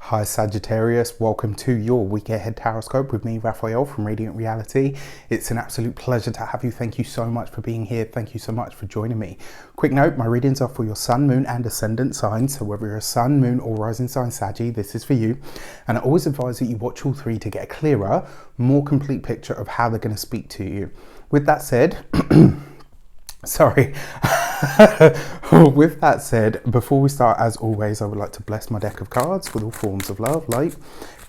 Hi Sagittarius, welcome to your week ahead horoscope with me, Raphael from Reydiant Reality. It's an absolute pleasure to have you. Thank you so much for being here. Thank you so much for joining me. Quick note, my readings are for your sun, moon and ascendant signs. So whether you're a sun, moon or rising sign Saggy, this is for you. And I always advise that you watch all three to get a clearer, more complete picture of how they're going to speak to you. With that said, sorry. With that said, before we start, as always, I would like to bless my deck of cards with all forms of love, light,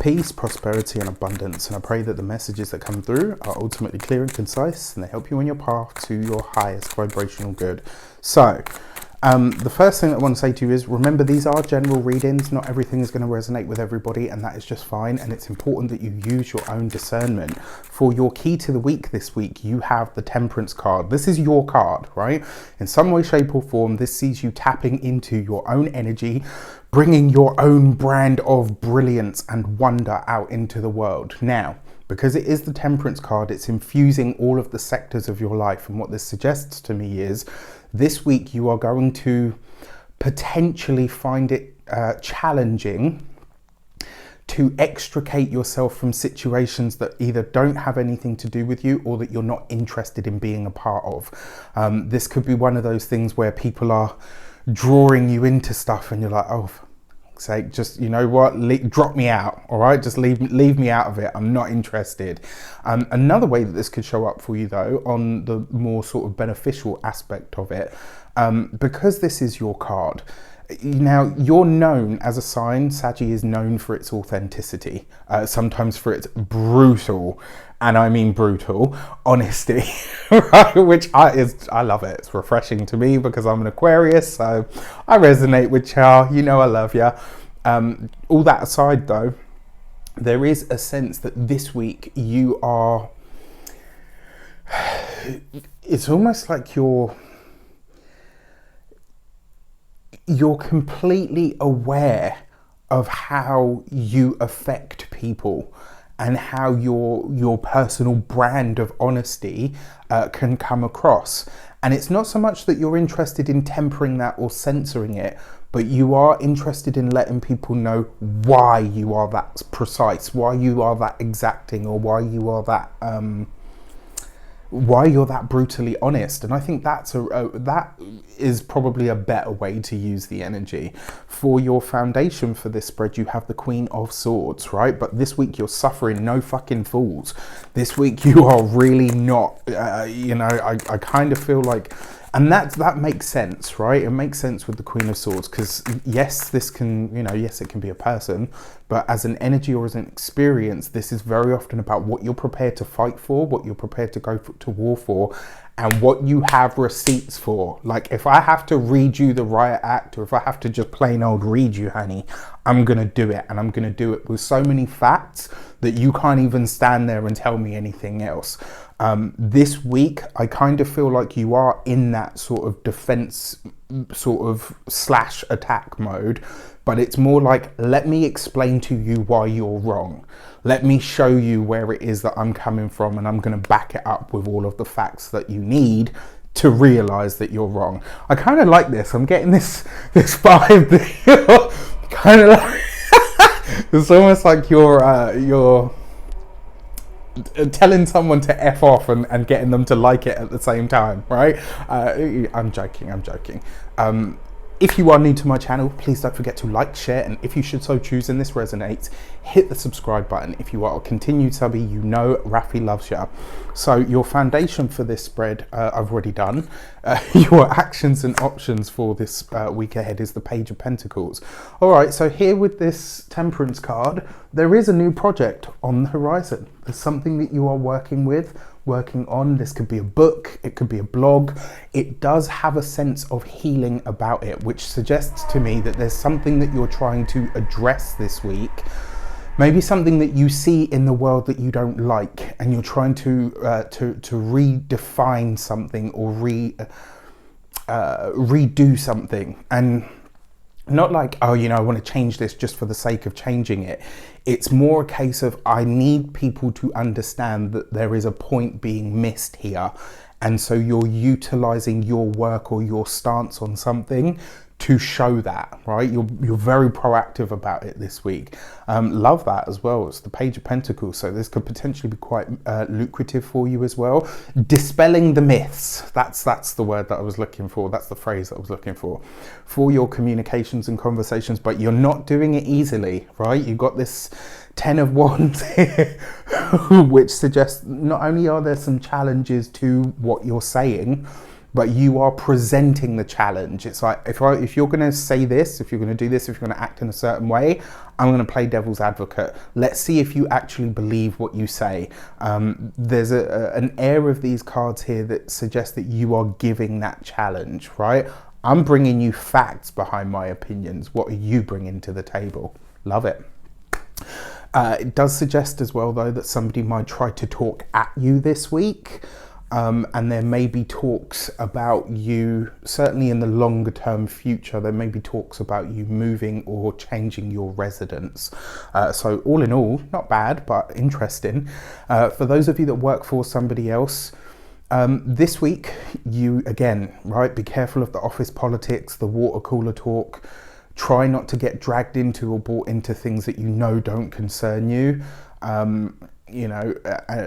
peace, prosperity and abundance. And I pray that the messages that come through are ultimately clear and concise and they help you on your path to your highest vibrational good. So, the first thing that I want to say to you is, remember, these are general readings. Not everything is going to resonate with everybody, and that is just fine. And it's important that you use your own discernment. For your key to the week this week, you have the Temperance card. This is your card, right? In some way, shape or form, this sees you tapping into your own energy, bringing your own brand of brilliance and wonder out into the world. Now, because it is the Temperance card, it's infusing all of the sectors of your life. And what this suggests to me is, this week you are going to potentially find it challenging to extricate yourself from situations that either don't have anything to do with you or that you're not interested in being a part of. This could be one of those things where people are drawing you into stuff and you're like, oh, for fuck's sake, just, you know what, drop me out, all right? Just leave me out of it. I'm not interested. Another way that this could show up for you, though, on the more sort of beneficial aspect of it, because this is your card. Now, you're known as a sign, Saggy is known for its authenticity, sometimes for its brutal, and I mean brutal, honesty, right? Which I love it. It's refreshing to me because I'm an Aquarius, so I resonate with Char. You know I love you. All that aside, though, there is a sense that this week you are, it's almost like you're completely aware of how you affect people and how your personal brand of honesty can come across. And it's not so much that you're interested in tempering that or censoring it, but you are interested in letting people know why you are that precise, why you are that exacting, or why you are that why you're that brutally honest. And I think that is probably a better way to use the energy. For your foundation for this spread, you have the Queen of Swords, right? But this week you're suffering no fucking fools. This week you are really not, I kind of feel like, and that makes sense, right? It makes sense with the Queen of Swords, because yes, this can, yes, it can be a person, but as an energy or as an experience, this is very often about what you're prepared to fight for, what you're prepared to go to war for, and what you have receipts for. Like, if I have to read you the riot act, or if I have to just plain old read you, honey, I'm going to do it. And I'm going to do it with so many facts that you can't even stand there and tell me anything else. This week, I kind of feel like you are in that sort of defense sort of / attack mode, but it's more like, let me explain to you why you're wrong. Let me show you where it is that I'm coming from, and I'm going to back it up with all of the facts that you need to realize that you're wrong. I kind of like this. I'm getting this vibe that you're kind of like, it's almost like you're telling someone to F off and getting them to like it at the same time, right? I'm joking. If you are new to my channel, please don't forget to like, share, and if you should so choose and this resonates, hit the subscribe button. If you are a continued subby, you know Rafi loves you. So your foundation for this spread, I've already done. Your actions and options for this week ahead is the Page of Pentacles. All right, so here with this Temperance card, there is a new project on the horizon. There's something that you are working on. This could be a book, it could be a blog. It does have a sense of healing about it, which suggests to me that there's something that you're trying to address this week. Maybe something that you see in the world that you don't like, and you're trying to redefine something or redo something. And not like, oh, I want to change this just for the sake of changing it. It's more a case of, I need people to understand that there is a point being missed here. And so you're utilizing your work or your stance on something to show that, right? You're very proactive about it this week. Love that as well. It's the Page of Pentacles, so this could potentially be quite lucrative for you as well. Dispelling the myths, that's the word that I was looking for, that's the phrase that I was looking for your communications and conversations, but you're not doing it easily, right? You've got this 10 of Wands here, which suggests not only are there some challenges to what you're saying, but you are presenting the challenge. It's like, if you're going to say this, if you're going to do this, if you're going to act in a certain way, I'm going to play devil's advocate. Let's see if you actually believe what you say. There's an air of these cards here that suggests that you are giving that challenge, right? I'm bringing you facts behind my opinions. What are you bringing to the table? Love it. It does suggest as well, though, that somebody might try to talk at you this week. And there may be talks about you, certainly in the longer term future, there may be talks about you moving or changing your residence. So all in all, not bad, but interesting. For those of you that work for somebody else, this week, you, again, right, be careful of the office politics, the water cooler talk. Try not to get dragged into or brought into things that you know don't concern you. You know,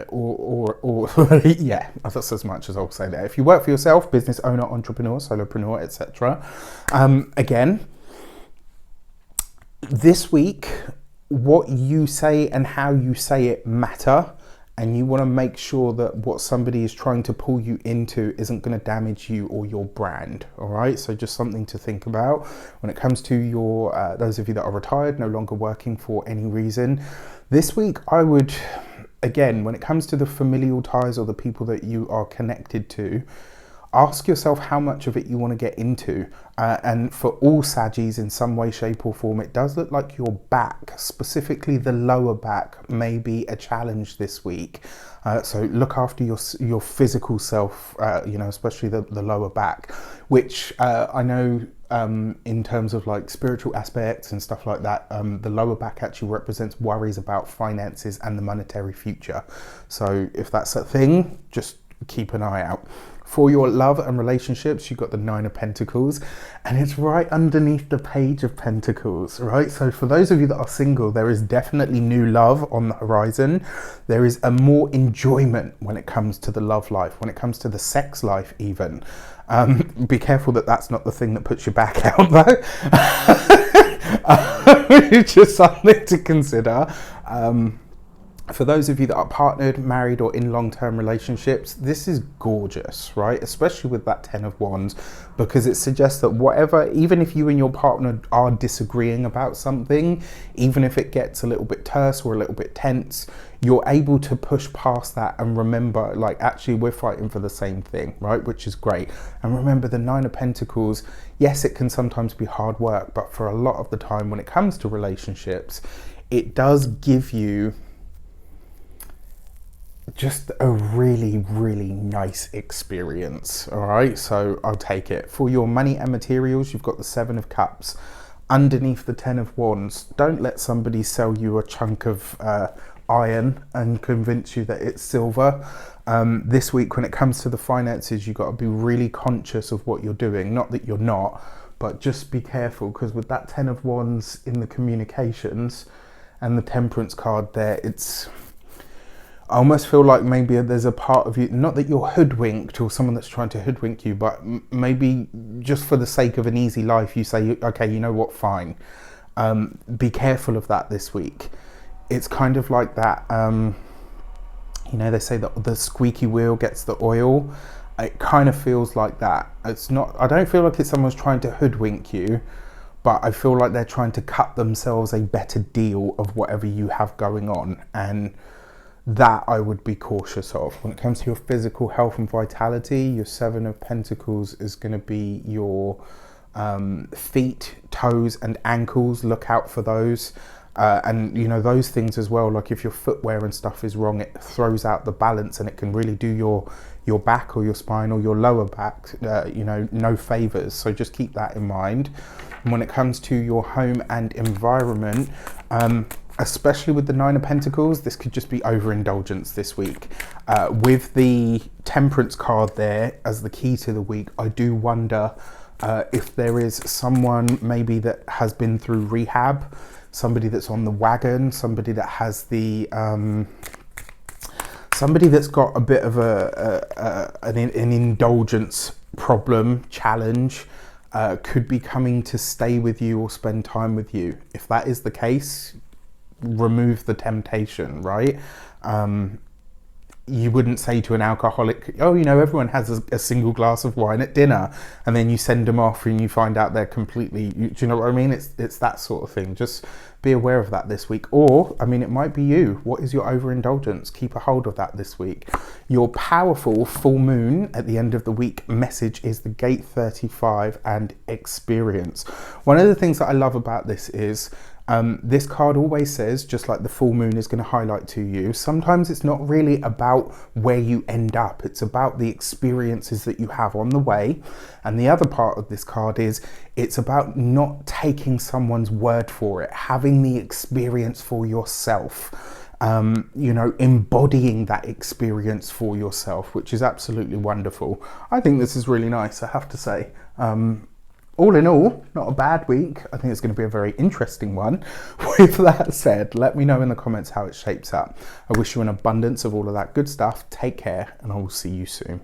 or yeah, that's as much as I'll say there. If you work for yourself, business owner, entrepreneur, solopreneur, etc. Again, this week, what you say and how you say it matter, and you want to make sure that what somebody is trying to pull you into isn't going to damage you or your brand. All right, so just something to think about when it comes to your those of you that are retired, no longer working for any reason. This week, I would, again, when it comes to the familial ties or the people that you are connected to, ask yourself how much of it you want to get into. And for all Saggies, in some way, shape or form, it does look like your back, specifically the lower back, may be a challenge this week. So look after your physical self, you know, especially the lower back, which I know in terms of like spiritual aspects and stuff like that, the lower back actually represents worries about finances and the monetary future. So if that's a thing, just keep an eye out. For your love and relationships, you've got the Nine of Pentacles, and it's right underneath the Page of Pentacles, right? So for those of you that are single, there is definitely new love on the horizon. There is a more enjoyment when it comes to the love life, when it comes to the sex life even. Be careful that that's not the thing that puts your back out, though. It's just something to consider. For those of you that are partnered, married, or in long-term relationships, this is gorgeous, right? Especially with that 10 of Wands, because it suggests that whatever, even if you and your partner are disagreeing about something, even if it gets a little bit terse or a little bit tense, you're able to push past that and remember, like, actually we're fighting for the same thing, right? Which is great. And remember, the Nine of Pentacles, yes, it can sometimes be hard work, but for a lot of the time when it comes to relationships, it does give you just a really, really nice experience. All right, so I'll take it. For your money and materials, you've got the Seven of Cups. Underneath the 10 of Wands, don't let somebody sell you a chunk of iron and convince you that it's silver. This week, when it comes to the finances, you've got to be really conscious of what you're doing. Not that you're not, but just be careful, because with that 10 of Wands in the communications and the Temperance card there, I almost feel like maybe there's a part of you, not that you're hoodwinked or someone that's trying to hoodwink you, but maybe just for the sake of an easy life, you say, okay, you know what, fine. Be careful of that this week. It's kind of like that, you know, they say that the squeaky wheel gets the oil. It kind of feels like that. It's not, I don't feel like it's someone's trying to hoodwink you, but I feel like they're trying to cut themselves a better deal of whatever you have going on. And that I would be cautious of. When it comes to your physical health and vitality, your Seven of Pentacles is going to be your feet, toes and ankles. Look out for those. And you know, those things as well, like if your footwear and stuff is wrong, it throws out the balance and it can really do your back or your spine or your lower back, you know, no favors. So just keep that in mind. And when it comes to your home and environment, especially with the Nine of Pentacles, this could just be overindulgence this week. With the Temperance card there as the key to the week, I do wonder If there is someone maybe that has been through rehab, somebody that's on the wagon, somebody that has the somebody that's got a bit of an indulgence problem, challenge, could be coming to stay with you or spend time with you. If that is the case, remove the temptation, right? You wouldn't say to an alcoholic, oh, you know, everyone has a single glass of wine at dinner, and then you send them off and you find out they're completely, do you know what I mean? It's that sort of thing. Just be aware of that this week. Or, I mean, it might be you. What is your overindulgence? Keep a hold of that this week. Your powerful full moon at the end of the week message is the gate 35 and experience. One of the things that I love about this is, this card always says, just like the full moon is going to highlight to you, sometimes it's not really about where you end up. It's about the experiences that you have on the way. And the other part of this card is, it's about not taking someone's word for it, having the experience for yourself. You know, embodying that experience for yourself, which is absolutely wonderful. I think this is really nice, I have to say. All in all, not a bad week. I think it's going to be a very interesting one. With that said, let me know in the comments how it shapes up. I wish you an abundance of all of that good stuff. Take care, and I will see you soon.